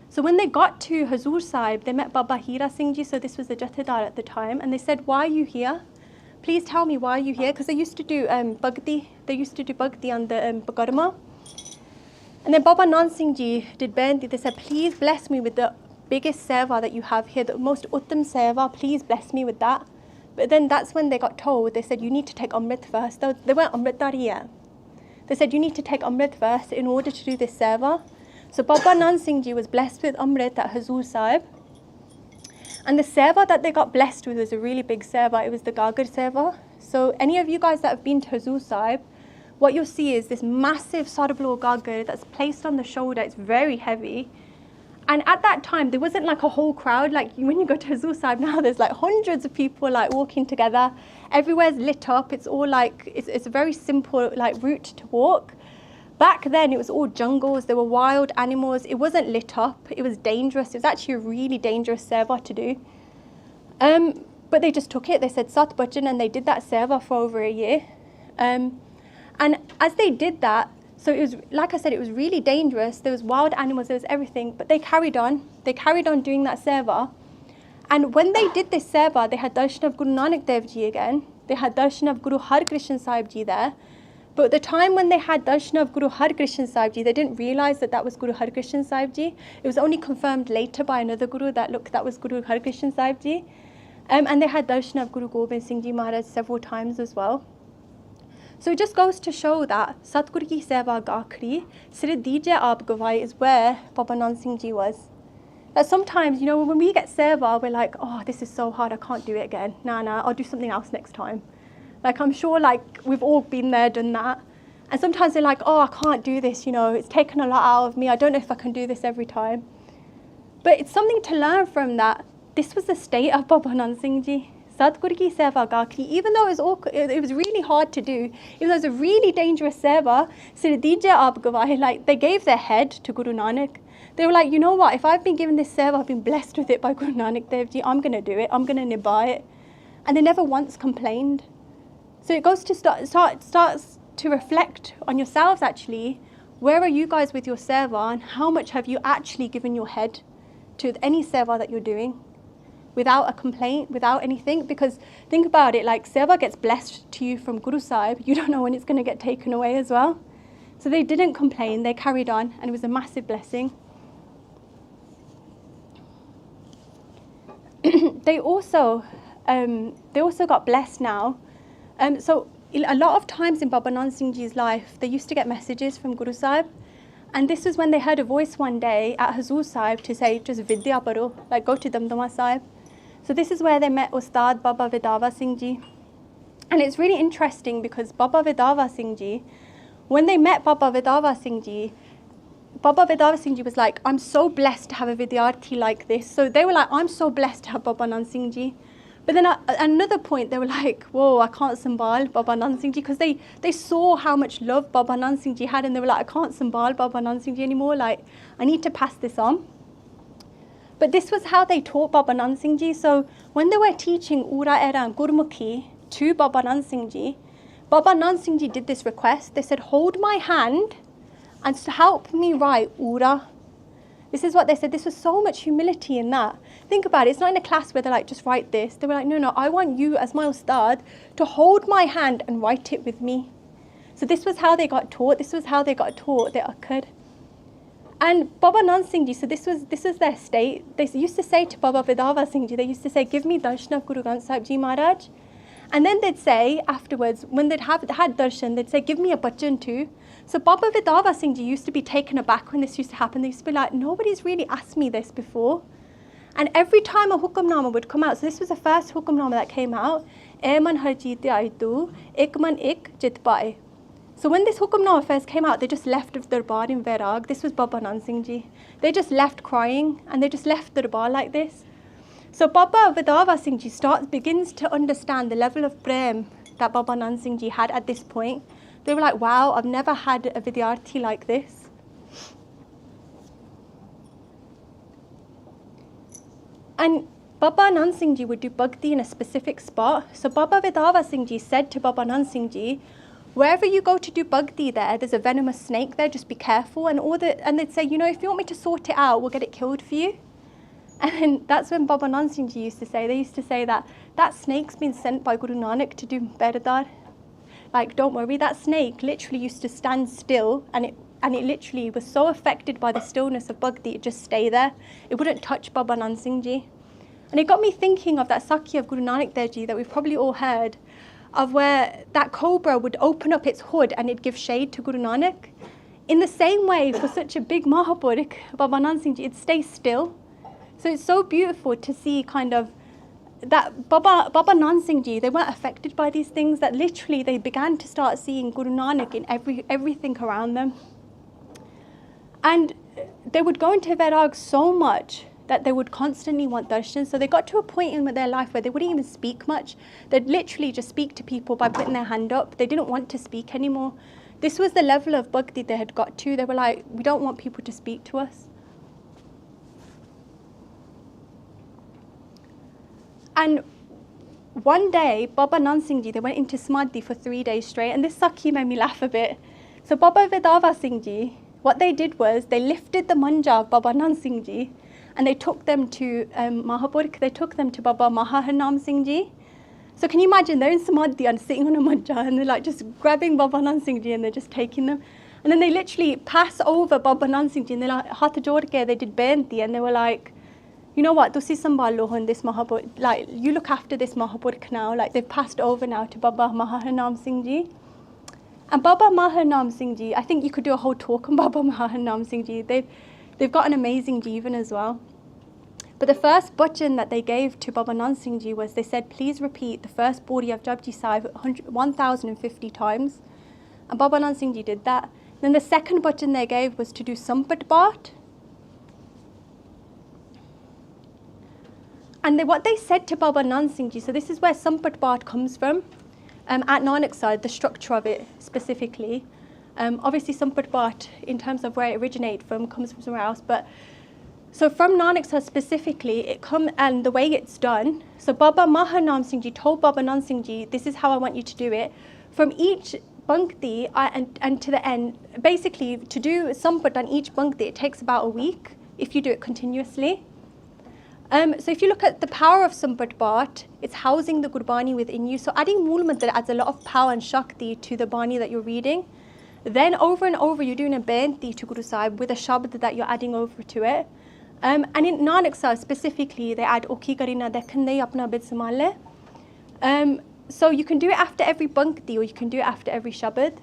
So when they got to Hazur Sahib, they met Baba Hira Singh Ji, so this was the Jathedar at the time, and they said, why are you here? Please tell me why are you here? Because they used to do bhakti. They used to do bhakti on the Pakarma. And then Baba Nand Singh Ji did Bainti. They said, please bless me with the biggest seva that you have here, the most uttam seva, please bless me with that. But then that's when they got told, they said, you need to take Amrit first. They weren't Amritdari yet. They said, you need to take Amrit first in order to do this seva. So Baba Nand Singh Ji was blessed with Amrit at Hazur Sahib. And the seva that they got blessed with was a really big seva. It was the Gagar seva. So any of you guys that have been to Hazur Sahib, what you'll see is this massive Sarablo Gagar that's placed on the shoulder. It's very heavy. And at that time, there wasn't like a whole crowd. Like when you go to Hazur Sahib now, there's like hundreds of people like walking together. Everywhere's lit up. It's all like, it's a very simple like route to walk. Back then, it was all jungles. There were wild animals. It wasn't lit up. It was dangerous. It was actually a really dangerous seva to do. But they just took it. They said Sat Bachan, and they did that seva for over a year. And as they did that, so it was, like I said, it was really dangerous. There was wild animals, there was everything, but they carried on. They carried on doing that seva. And when they did this seva, they had darshan of Guru Nanak Dev Ji again. They had darshan of Guru Har Krishan Sahib Ji there. But at the time when they had darshan of Guru Har Krishan Sahib Ji, they didn't realize that that was Guru Har Krishan Sahib Ji. It was only confirmed later by another Guru that, look, that was Guru Har Krishan Sahib Ji. And they had darshan of Guru Gobind Singh Ji Maharaj several times as well. So it just goes to show that Satguru ki seva gaakhri, Sri Dije Aap Gawai is where Baba Nand Singh Ji was. That sometimes, you know, when we get seva, we're like, oh, this is so hard, I can't do it again. Nah, I'll do something else next time. Like, I'm sure, like, we've all been there, done that. And sometimes they're like, oh, I can't do this, you know, it's taken a lot out of me. I don't know if I can do this every time. But it's something to learn from that. This was the state of Baba Nand Singh Ji. Sadhguru ki seva gakhi, even though it was really hard to do, even though it was a really dangerous seva, Sirdije aap gawahe, like they gave their head to Guru Nanak. They were like, you know what, if I've been given this seva, I've been blessed with it by Guru Nanak Dev Ji, I'm going to do it, I'm going to nibha it. And they never once complained. So it goes to starts to reflect on yourselves actually. Where are you guys with your seva, and how much have you actually given your head to any seva that you're doing without a complaint, without anything? Because think about it, like seva gets blessed to you from Guru Sahib, you don't know when it's going to get taken away as well. So they didn't complain, they carried on, and it was a massive blessing. They also got blessed now. So a lot of times in Baba Nand Singh Ji's life, they used to get messages from Guru Sahib. And this was when they heard a voice one day at Hazur Sahib to say, just Vidya paro, like go to Damdama Sahib. So this is where they met Ustad Baba Vidava Singh Ji. And it's really interesting because Baba Vidava Singh Ji, when they met Baba Vidava Singh Ji was like, I'm so blessed to have a Vidyarthi like this. So they were like, I'm so blessed to have Baba Nand Singh Ji. But then at another point, they were like, whoa, I can't sambal Baba Nand Singh Ji, because they saw how much love Baba Nand Singh Ji had, and they were like, I can't sambal Baba Nand Singh Ji anymore, like, I need to pass this on. But this was how they taught Baba Nand Singh Ji. So when they were teaching Ura Era and Gurmukhi to Baba Nand Singh Ji, Baba Nand Singh Ji did this request. They said, hold my hand and help me write Ura. This is what they said. This was so much humility in that. Think about it. It's not in a class where they're like, just write this. They were like, no, I want you as my ustad to hold my hand and write it with me. So this was how they got taught. This was how they got taught the akkad. And Baba Nand Singh Ji, so this was their state. They used to say to Baba Vidava Singh Ji, they used to say, give me darshan of Guru Granth Sahib Ji Maharaj. And then they'd say afterwards, when they'd had darshan, they'd say, give me a bhajan too. So Baba Vidava Singh Ji used to be taken aback when this used to happen. They used to be like, nobody's really asked me this before. And every time a hukamnama would come out, so this was the first hukamnama that came out, Eman har jeete aitu, ek man ek jit paaye. So when this hukamnama first came out, they just left the darbar in Vairag. This was Baba Nand Singh Ji. They just left crying, and they just left the darbar like this. So Baba Vidava Singh Ji begins to understand the level of prem that Baba Nand Singh Ji had at this point. They were like, wow, I've never had a Vidyarthi like this. And Baba Nand Singh Ji would do bhakti in a specific spot. So Baba Vidava Singh Ji said to Baba Nand Singh Ji, wherever you go to do bhakti there's a venomous snake there, just be careful. And they'd say, you know, if you want me to sort it out, we'll get it killed for you. And that's when Baba Nand Singh Ji used to say, they used to say that snake's been sent by Guru Nanak to do Berdar. Like, don't worry, that snake literally used to stand still, and it literally was so affected by the stillness of bhakti, it just stay there. It wouldn't touch Baba Nand Singh Ji. And it got me thinking of that Sakya of Guru Nanak Dev Ji that we've probably all heard, of where that cobra would open up its hood and it'd give shade to Guru Nanak. In the same way, for such a big mahapurkh, Baba Nand Singh Ji, it'd stay still. So it's so beautiful to see kind of that Baba Nand Singh Ji, they weren't affected by these things, that literally they began to start seeing Guru Nanak in everything around them. And they would go into Vairag so much that they would constantly want darshan. So they got to a point in their life where they wouldn't even speak much. They'd literally just speak to people by putting their hand up. They didn't want to speak anymore. This was the level of bhakti they had got to. They were like, we don't want people to speak to us. And one day, Baba Nand Singh Ji, they went into Samadhi for 3 days straight, and this Sakhi made me laugh a bit. So Baba Vidava Singh Ji, what they did was, they lifted the manja of Baba Nand Singh Ji, and they took them to mahapurkh, they took them to Baba Mahaharnam Singh Ji. So can you imagine, they're in Samadhi and sitting on a manja, and they're like just grabbing Baba Nand Singh Ji, and they're just taking them. And then they literally pass over Baba Nand Singh Ji, and they're like, Hath jod ke, they did benti, and they were like, you know what, tusi sambalo hun this mahapurkh, like, you look after this mahapurkh now, like, they've passed over now to Baba Mahaharnam Singh Ji. And Baba Mahaharnam Singh Ji, I think you could do a whole talk on Baba Mahaharnam Singh Ji. They've got an amazing jivan as well. But the first bhajan that they gave to Baba Nand Singh Ji was, they said, please repeat the first body of Japji Sahib 1,050 times. And Baba Nand Singh Ji did that. Then the second bhajan they gave was to do Sampat Bhat. And what they said to Baba Nand Singh Ji, so this is where Sampat Path comes from, at Nanaksar, the structure of it specifically. Obviously Sampat Path, in terms of where it originated from, comes from somewhere else, but so from Nanaksar specifically, and the way it's done, so Baba Mahanam Singh Ji told Baba Nand Singh Ji, this is how I want you to do it. From each Bhakti and to the end, basically to do Sampat on each Bhakti, it takes about a week if you do it continuously. So if you look at the power of Sampat Path, it's housing the Gurbani within you. So adding Mool Mantra adds a lot of power and Shakti to the Bani that you're reading. Then over and over you're doing a Benti to Guru Sahib with a Shabd that you're adding over to it. And in Nanaksar specifically, they add Okhi Karina Dekhande Apna Bid Samale. So you can do it after every Bhakti or you can do it after every Shabad.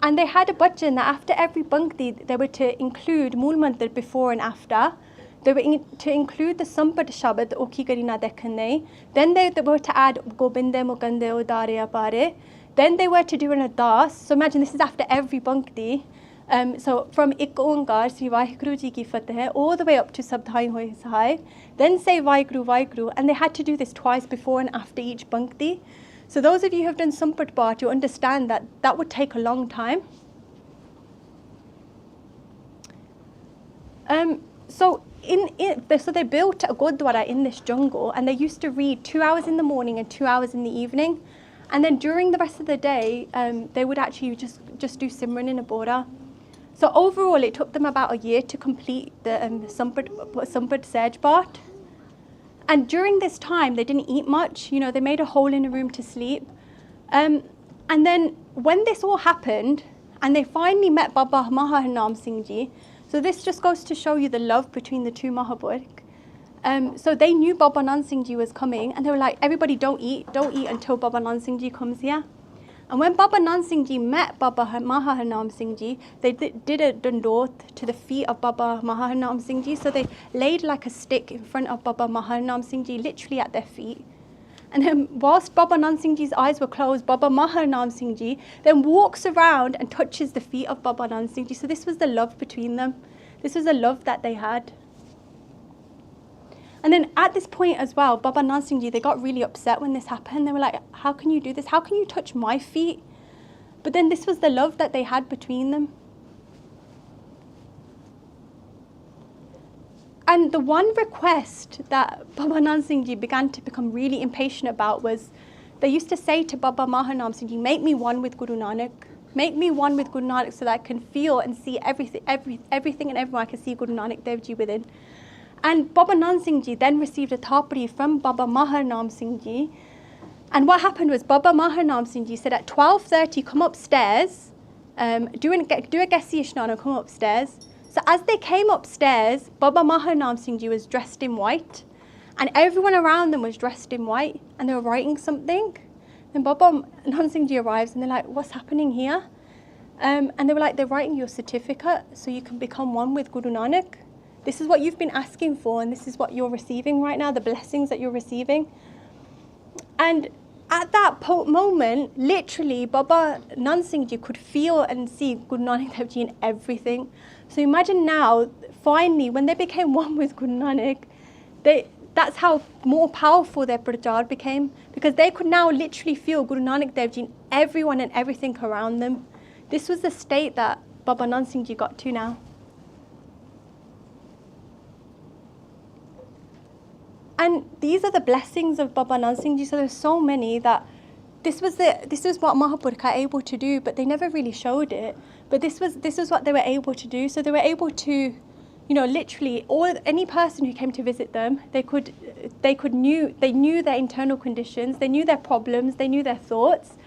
And they had a bhajan that after every Bhakti, they were to include Mool Mantra before and after. They were to include the Sampat Shabad, Okhi Karina Dekhane. Then they were to add Gobinde Mukande Udare Apare. Then they were to do an Ardaas. So imagine this is after every Bhakti. So from Ik Onkar, Sri Vaheguru Ji Ki Fateh, all the way up to Sabdhai Hoy Sahib. Then say WhyGuru, WhyGuru. And they had to do this twice before and after each Bhakti. So those of you who have done Sampat Path, you understand that that would take a long time. So they built a Gurdwara in this jungle, and they used to read 2 hours in the morning and 2 hours in the evening. And then during the rest of the day, they would actually just do Simran in a border. So overall, it took them about a year to complete the Sampat Sage Path. And during this time, they didn't eat much. They made a hole in a room to sleep. And then when this all happened, and they finally met Baba Mahanam Singh Ji, so this just goes to show you the love between the two mahapurkh. So they knew Baba Nand Singh Ji was coming, and they were like, everybody don't eat until Baba Nand Singh Ji comes here. And when Baba Nand Singh Ji met Baba Mahanam Singh Ji, they did a dandot to the feet of Baba Mahanam Singh Ji. So they laid like a stick in front of Baba Mahanam Singh Ji, literally at their feet. And then whilst Baba Nand Singh Ji's eyes were closed, Baba Mahanam Singh Ji then walks around and touches the feet of Baba Nand Singh Ji. So this was the love between them. This was the love that they had. And then at this point as well, Baba Nand Singh Ji, they got really upset when this happened. They were like, how can you do this? How can you touch my feet? But then this was the love that they had between them. And the one request that Baba Nand Singh Ji began to become really impatient about was, they used to say to Baba Mahanam Singh Ji, make me one with Guru Nanak. Make me one with Guru Nanak so that I can feel and see everything and everyone. I can see Guru Nanak Dev Ji within. And Baba Nand Singh Ji then received a thapri from Baba Mahanam Singh Ji. And what happened was Baba Mahanam Singh Ji said at 12:30, come upstairs, do a Gesi Ishnana, come upstairs. So as they came upstairs, Baba Mahanam Singh Ji was dressed in white, and everyone around them was dressed in white, and they were writing something. Then Baba Nand Singh Ji arrives, and they're like, what's happening here? And they were like, they're writing your certificate so you can become one with Guru Nanak. This is what you've been asking for, and this is what you're receiving right now, the blessings that you're receiving. And at that moment, literally, Baba Nand Singh Ji could feel and see Guru Nanak Dev Ji in everything. So imagine now, finally, when they became one with Guru Nanak, that's how more powerful their Parchar became, because they could now literally feel Guru Nanak Dev Ji in everyone and everything around them. This was the state that Baba Nand Singh Ji got to now. And these are the blessings of Baba Nand Singh Ji. So there's so many that this is what mahapurkh are able to do, but they never really showed it. But this was what they were able to do. So they were able to, literally any person who came to visit them, they knew their internal conditions, they knew their problems, they knew their thoughts.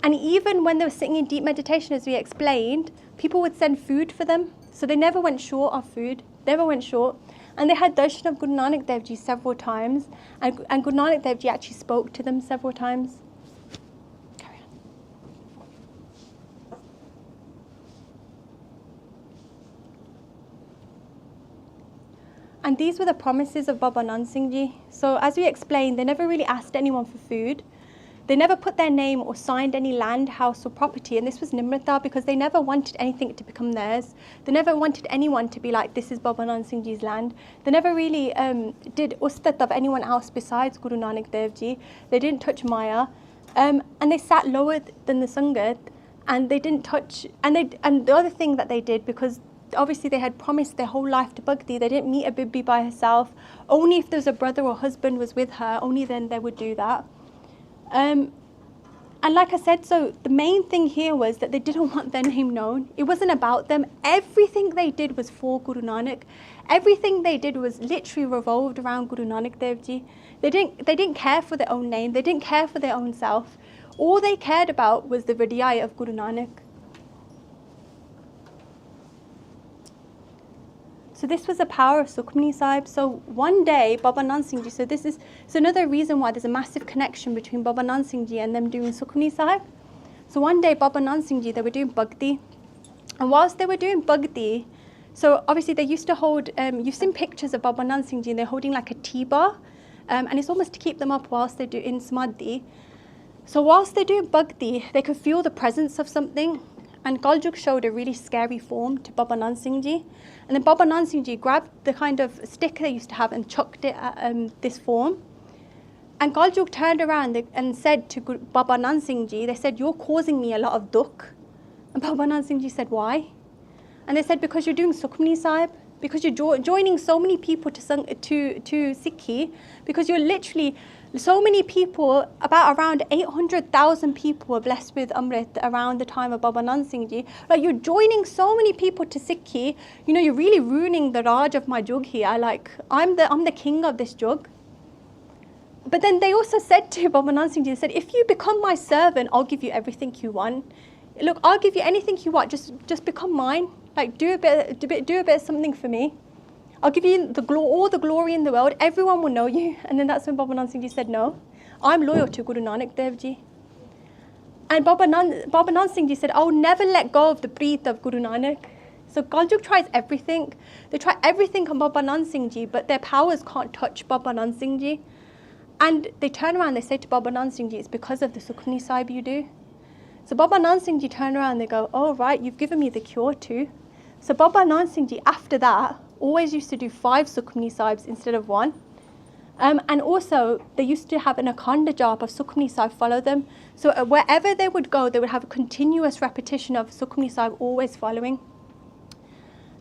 And even when they were sitting in deep meditation, as we explained, people would send food for them. So they never went short of food, never went short. And they had Darshan of Guru Nanak Dev Ji several times, and Guru Nanak Dev Ji actually spoke to them several times. Carry on. And these were the promises of Baba Nand Singh Ji. So as we explained, they never really asked anyone for food. They never put their name or signed any land, house or property, and this was Nimrata because they never wanted anything to become theirs. They never wanted anyone to be like, this is Baba Nand Singh Ji's land. They never really did ustat of anyone else besides Guru Nanak Dev Ji. They didn't touch Maya, and they sat lower than the Sangat, and they didn't touch, and the other thing that they did, because obviously they had promised their whole life to Bhakti, they didn't meet a Bibi by herself. Only if there was a brother or husband was with her, only then they would do that. And like I said, so the main thing here was that they didn't want their name known. It wasn't about them. Everything they did was for Guru Nanak. Everything they did was literally revolved around Guru Nanak Dev Ji. They didn't care for their own name. They didn't care for their own self. All they cared about was the Vidya of Guru Nanak. So this was the power of Sukhmani Sahib. So one day, Baba Nand Singh Ji, so this is another reason why there's a massive connection between Baba Nand Singh Ji and them doing Sukhmani Sahib. So one day, Baba Nand Singh Ji, they were doing Bhakti. And whilst they were doing Bhakti, so obviously they used to hold, you've seen pictures of Baba Nand Singh Ji, and they're holding like a tea bar. And it's almost to keep them up whilst they do in Samadhi. So whilst they're doing Bhakti, they could feel the presence of something. And Kaljuk showed a really scary form to Baba Nand Singh Ji. And then Baba Nand Singh Ji grabbed the kind of stick they used to have and chucked it at this form. And Kaljuk turned around and said to Baba Nand Singh Ji, they said, "You're causing me a lot of dukh." And Baba Nand Singh Ji said, "Why?" And they said, "Because you're doing Sukhmani Sahib, because you're joining so many people to Sikhi, because you're literally, so many people, about around 800,000 people were blessed with Amrit around the time of Baba Nand Singh Ji. Like, you're joining so many people to Sikhi, you know, you're really ruining the Raj of my jug here. Like, I'm the king of this jug." But then they also said to Baba Nand Singh Ji, they said, "If you become my servant, I'll give you everything you want. Look, I'll give you anything you want, just become mine. Like, do a bit of something for me. I'll give you all the glory in the world. Everyone will know you." And then that's when Baba Nand Singh Ji said, "No, I'm loyal to Guru Nanak Dev Ji." And Baba Nand Singh Ji said, "I'll never let go of the preet of Guru Nanak." So Kaljuk tries everything. They try everything on Baba Nand Singh Ji, but their powers can't touch Baba Nand Singh Ji. And they turn around, they say to Baba Nand Singh Ji, "It's because of the Sukhmani Sahib you do." So Baba Nand Singh Ji turn around and they go, "Oh right, you've given me the cure too." So Baba Nand Singh Ji, after that, always used to do 5 Sukhmani Sahibs instead of 1. And also, they used to have an Akhanda jap of Sukhmani Sahib follow them. So wherever they would go, they would have a continuous repetition of Sukhmani Sahib always following.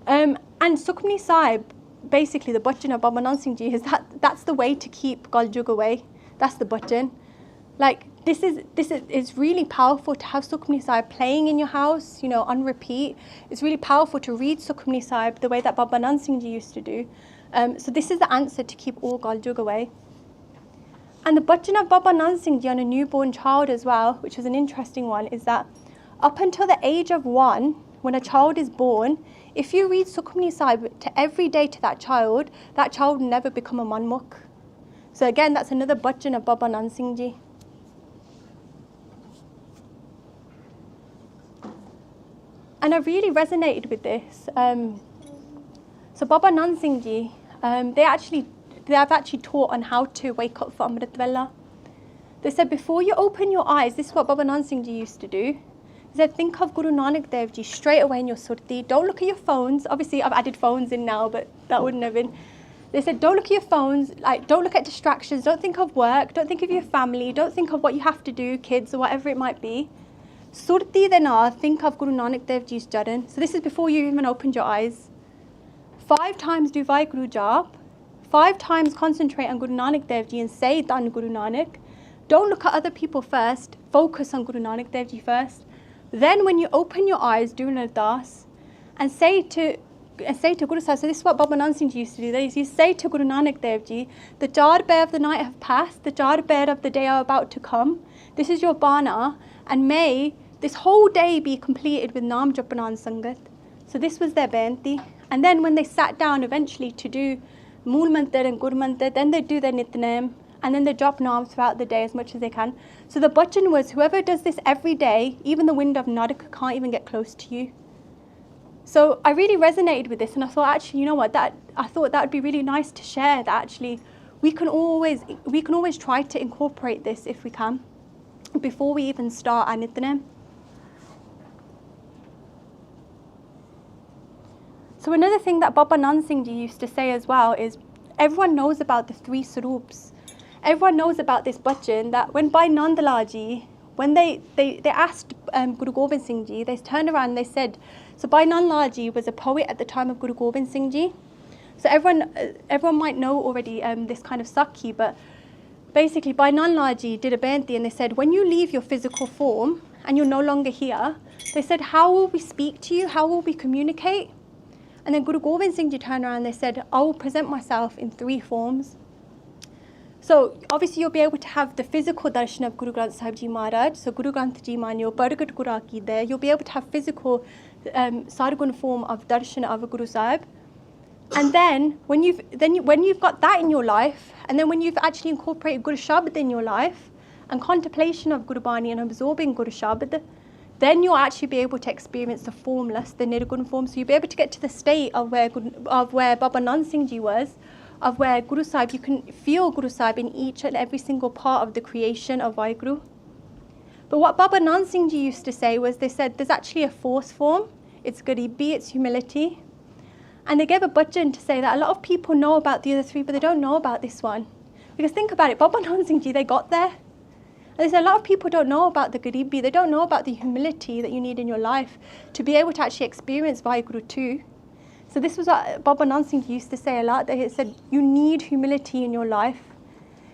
And Sukhmani Sahib, basically the button of Baba Nand Singh Ji, is that's the way to keep Kaljug away. That's the button. Like, this is really powerful to have Sukhmani Sahib playing in your house, you know, on repeat. It's really powerful to read Sukhmani Sahib the way that Baba Nand Singh Ji used to do. So this is the answer to keep all Kaljug away. And the button of Baba Nand Singh Ji on a newborn child as well, which was an interesting one, is that up until the age of 1, when a child is born, if you read Sukhmani Sahib to every day to that child will never become a manmukh. So again, that's another button of Baba Nand Singh Ji. And I really resonated with this. So Baba Nand Singh Ji, they have actually taught on how to wake up for Amrit Vela. They said, before you open your eyes, this is what Baba Nand Singh Ji used to do. They said, think of Guru Nanak Dev Ji straight away in your surti. Don't look at your phones. Obviously, I've added phones in now, but that wouldn't have been. They said, don't look at your phones. Like, don't look at distractions. Don't think of work. Don't think of your family. Don't think of what you have to do, kids, or whatever it might be. Surti dena, think of Guru Nanak Dev Ji's Jaran. So this is before you even opened your eyes. 5 times do WhyGuru jap. 5 times concentrate on Guru Nanak Dev Ji and say Dhan Guru Nanak. Don't look at other people first. Focus on Guru Nanak Dev Ji first. Then when you open your eyes, do an Ardaas and say to Guru Sahib, so this is what Baba Nand Singh Ji used to do. You say to Guru Nanak Dev Ji, the 4 pair of the night have passed, the 4 pair of the day are about to come. This is your bana, and may this whole day be completed with Naam Japanan Sangat. So this was their Benti. And then when they sat down eventually to do Mool Mantar and Gur Mantar, then they do their Nitnem, and then they drop Naam throughout the day as much as they can. So the button was, whoever does this every day, even the wind of Nadak can't even get close to you. So I really resonated with this, and I thought, actually, you know what, I thought that would be really nice to share, that actually we can always try to incorporate this if we can. before we even start our Nitnem. So another thing that Baba Nand Singh Ji used to say as well is, everyone knows about the 3 Sarups. Everyone knows about this bhajan that when Bhai Nandlal Ji, when they asked Guru Gobind Singh Ji, they turned around and they said, so Bhai Nandlal Ji was a poet at the time of Guru Gobind Singh Ji. So everyone might know already this kind of Sakhi, but basically Bhai Nandlal Ji did a Benti and they said, when you leave your physical form and you're no longer here, they said, how will we speak to you? How will we communicate? And then Guru Gobind Singh Ji turned around and they said, I will present myself in 3 forms. So obviously you'll be able to have the physical darshan of Guru Granth Sahib Ji Maharaj. So Guru Granth Ji Manyo, Paragat Guru Ki there. You'll be able to have physical sargun form of darshan of a Guru Sahib. And then when you've got that in your life, and then when you've actually incorporated Guru Shabad in your life, and contemplation of Guru Bani and absorbing Guru Shabad, then you'll actually be able to experience the formless, the nirgun form. So you'll be able to get to the state of where Baba Nand Singh Ji was, of where Guru Sahib, you can feel Guru Sahib in each and every single part of the creation of WhyGuru. But what Baba Nand Singh Ji used to say was, they said there's actually a 4th form. It's Garibi, it's humility. And they gave a bhajan to say that a lot of people know about the other 3, but they don't know about this one. Because think about it, Baba Nand Singh Ji, they got there. And they said a lot of people don't know about the Garibi, they don't know about the humility that you need in your life to be able to actually experience Vaheguru too. So this was what Baba Nand Singh Ji used to say a lot, that he said you need humility in your life.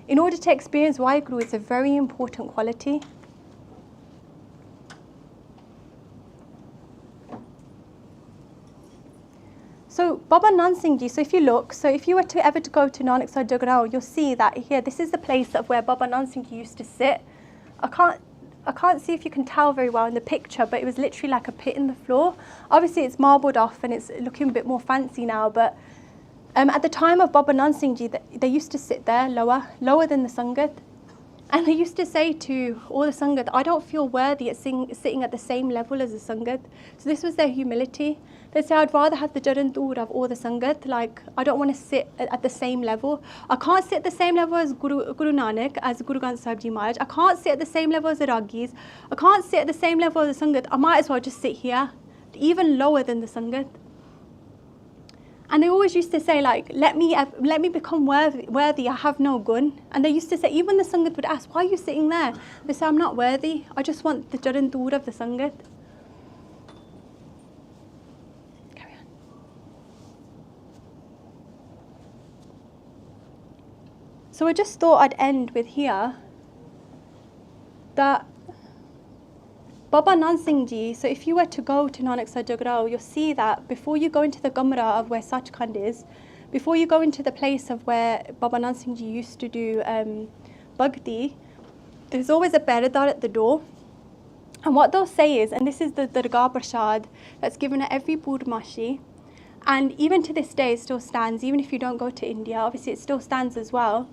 In order to experience Vaheguru, it's a very important quality. So Baba Nand Singh Ji, so if you look, so if you were to ever to go to Nanaksar Jagrao, you'll see that here, this is the place of where Baba Nand Singh Ji used to sit. I can't see if you can tell very well in the picture, but it was literally like a pit in the floor. Obviously it's marbled off and it's looking a bit more fancy now, but at the time of Baba Nand Singh Ji, they used to sit there lower than the Sangat. And they used to say to all the Sangat, I don't feel worthy at sitting at the same level as the Sangat. So this was their humility. They say, I'd rather have the Jarantur of all the Sangat, like I don't want to sit at the same level. I can't sit at the same level as Guru Nanak, as Guru Granth Sahib Ji Maharaj. I can't sit at the same level as the Ragis. I can't sit at the same level as the Sangat. I might as well just sit here, even lower than the Sangat. And they always used to say, like, let me become worthy, I have no gun. And they used to say, even the Sangat would ask, why are you sitting there? They say, I'm not worthy, I just want the Jarantur of the Sangat. Carry on. So I just thought I'd end with here, that Baba Nand Singh Ji, so if you were to go to Nanaksar Jagrao, you'll see that before you go into the Gamra of where Sachkhand is, before you go into the place of where Baba Nand Singh Ji used to do Bhakti, there's always a Paradar at the door. And what they'll say is, and this is the Dargah Prasad that's given at every Purmashi, and even to this day it still stands, even if you don't go to India, obviously it still stands as well,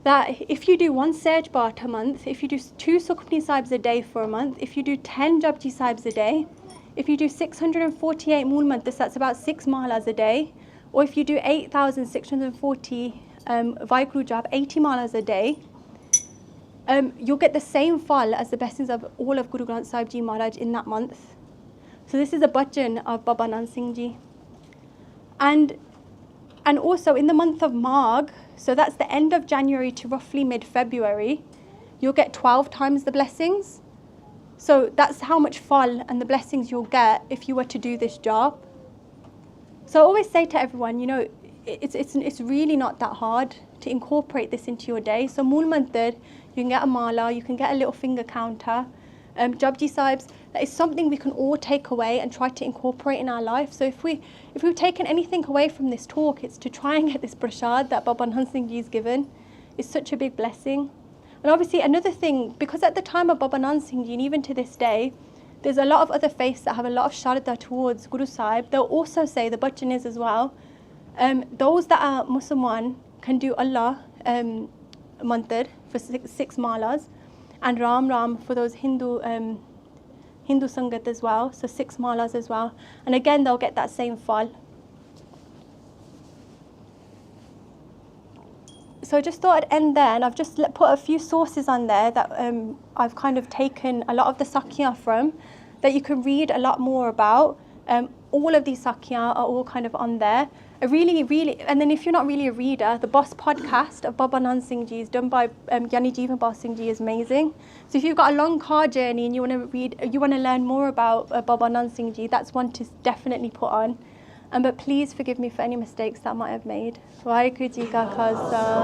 that if you do 1 Saj Part a month, if you do 2 Sukhmani Sahibs a day for a month, if you do 10 Japji Sahibs a day, if you do 648 Mool Mantras, that's about 6 Malas a day, or if you do 8,640 Vaheguru Jap, 80 Malas a day, you'll get the same fal as the blessings of all of Guru Granth Sahib Ji Maharaj in that month. So this is a bhajan of Baba Nand Singh Ji. And also in the month of Magh, so that's the end of January to roughly mid-February, you'll get 12 times the blessings. So that's how much fal and the blessings you'll get if you were to do this job. So I always say to everyone, you know, it's really not that hard to incorporate this into your day. So Mool Mantar, you can get a mala, you can get a little finger counter. Japji Sahibs, that is something we can all take away and try to incorporate in our life. So if we've taken anything away from this talk, it's to try and get this prasad that Baba Nand Singh Ji has given. It's such a big blessing. And obviously another thing, because at the time of Baba Nand Singh Ji, and even to this day, there's a lot of other faiths that have a lot of shraddha towards Guru Sahib. They'll also say, the bhajan is as well, those that are Musliman can do Allah mantar for 6 malas, and Ram Ram for those Hindu Sangat as well, so 6 malas as well. And again, they'll get that same fal. So I just thought I'd end there, and I've just put a few sources on there that I've kind of taken a lot of the Sakya from, that you can read a lot more about. All of these Sakya are all kind of on there. And then if you're not really a reader, the Boss podcast of Baba Nand Singh Ji is done by Gyani Jeevan Boss Singh Ji is amazing. So if you've got a long car journey and you want to learn more about Baba Nand Singh Ji, that's one to definitely put on. But please forgive me for any mistakes that I might have made. Vaheguru Ji Ka Khalsa.